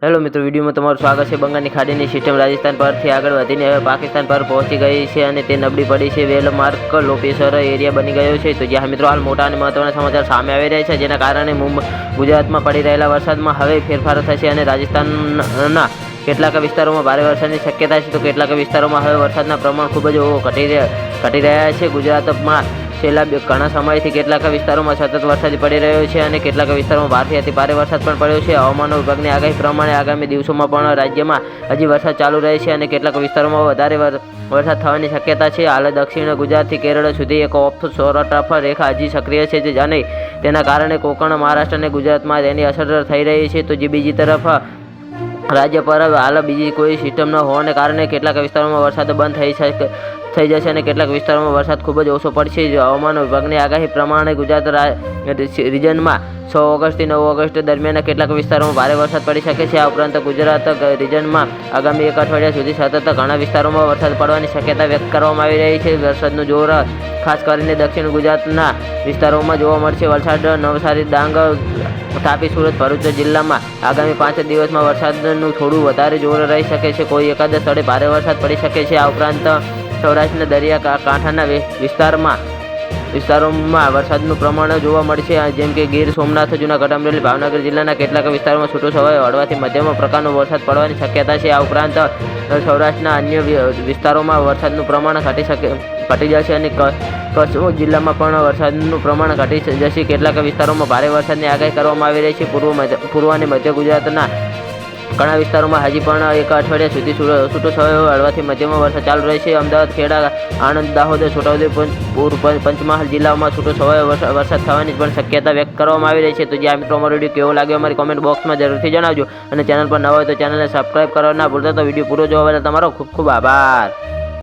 Hello મિત્રો, વિડીયોમાં તમારું સ્વાગત છે। બંગાળની ખાડીની સિસ્ટમ રાજસ્થાન પરથી આગળ વધીને હવે પાકિસ્તાન પર પહોંચી ગઈ છે અને તે નબળી પડી છે। વેલમાર્ક લોપેસર એરિયા બની ગયો છે। તો જ્યાં મિત્રો હાલ મોટા અને મહત્વના સમાચાર સામે આવી રહ્યા છે, જેના કારણે ગુજરાતમાં પડી રહેલા વરસાદમાં હવે ફેરફાર થશે અને રાજસ્થાનના કેટલાક વિસ્તારોમાં ભારે વરસાદની શક્યતા છે, તો કેટલાક વિસ્તારોમાં હવે વરસાદના પ્રમાણ ખૂબ જ ઘટી રહ્યા છે। ગુજરાતમાં છેલ્લા ઘણા સમયથી કેટલાક વિસ્તારોમાં સતત વરસાદ પડી રહ્યો છે અને કેટલાક વિસ્તારોમાં ભારેથી અતિ ભારે વરસાદ પણ પડ્યો છે। હવામાન વિભાગની આગાહી પ્રમાણે આગામી દિવસોમાં પણ રાજ્યમાં હજી વરસાદ ચાલુ રહેશે અને કેટલાક વિસ્તારોમાં વધારે વરસાદ થવાની શક્યતા છે। હાલ દક્ષિણ ગુજરાતથી કેરળ સુધી એક ઓફ શોર્ટ રેખા હજી સક્રિય છે અને તેના કારણે કોંકણ, મહારાષ્ટ્ર અને ગુજરાતમાં તેની અસર થઈ રહી છે। તો જે બીજી તરફ રાજ્ય પર હાલ બીજી કોઈ સિસ્ટમ ન હોવાને કારણે કેટલાક વિસ્તારોમાં વરસાદ બંધ થઈ જશે અને કેટલાક વિસ્તારોમાં વરસાદ ખૂબ જ ઓછો પડશે। હવામાન વિભાગની આગાહી પ્રમાણે ગુજરાત રિજનમાં 6 ઓગસ્ટથી 9 ઓગસ્ટ દરમિયાન કેટલાક વિસ્તારોમાં ભારે વરસાદ પડી શકે છે। આ ઉપરાંત ગુજરાત રિજનમાં આગામી એક અઠવાડિયા સુધી સતત ઘણા વિસ્તારોમાં વરસાદ પડવાની શક્યતા વ્યક્ત કરવામાં આવી રહી છે। વરસાદનું જોર ખાસ કરીને દક્ષિણ ગુજરાતના વિસ્તારોમાં જોવા મળશે। વલસાડ, નવસારી, ડાંગ, તાપી, સુરત, ભરૂચ જિલ્લામાં આગામી 5 દિવસમાં વરસાદનું થોડું વધારે જોર રહી શકે છે। કોઈ એકાદ સ્થળે ભારે વરસાદ પડી શકે છે। આ ઉપરાંત સૌરાષ્ટ્રના દરિયા કાંઠાના વિસ્તારોમાં વરસાદનું પ્રમાણ જોવા મળશે, જેમ કે ગીર સોમનાથ, જૂનાગઢ, અમરેલી, ભાવનગર જિલ્લાના કેટલાક વિસ્તારોમાં છૂટોછવાયો હળવાથી મધ્યમ પ્રકારનો વરસાદ પડવાની શક્યતા છે। આ ઉપરાંત સૌરાષ્ટ્રના અન્ય વિસ્તારોમાં વરસાદનું પ્રમાણ ઘટી જશે અને કચ્છ જિલ્લામાં પણ વરસાદનું પ્રમાણ ઘટી જશે। કેટલાક વિસ્તારોમાં ભારે વરસાદની આગાહી કરવામાં આવી રહી છે। પૂર્વ અને મધ્ય ગુજરાતના ઘણા વિસ્તારોમાં હજી પણ એક અઠવાડિયા સુધી છૂટોછવાયો હળવાથી મધ્યમ વરસાદ ચાલુ રહેશે। અમદાવાદ, ખેડા, આણંદ, દાહોદ, છોટાઉદેપુર, પંચમહાલ જિલ્લાઓમાં છૂટોછવાયો વરસાદ થવાની પણ શક્યતા વ્યક્ત કરવામાં આવી રહી છે। તો જે આ મિત્રો અમારો વિડીયો કેવો લાગ્યો અમારી કોમેન્ટ બોક્સમાં જરૂરથી જણાવજો અને ચેનલ પર નવા હોય તો ચેનલને સબસ્ક્રાઈબ કરવા ના ભૂલતા। તો વિડીયો પૂરો જોવા બદલ તમારો ખૂબ ખૂબ આભાર।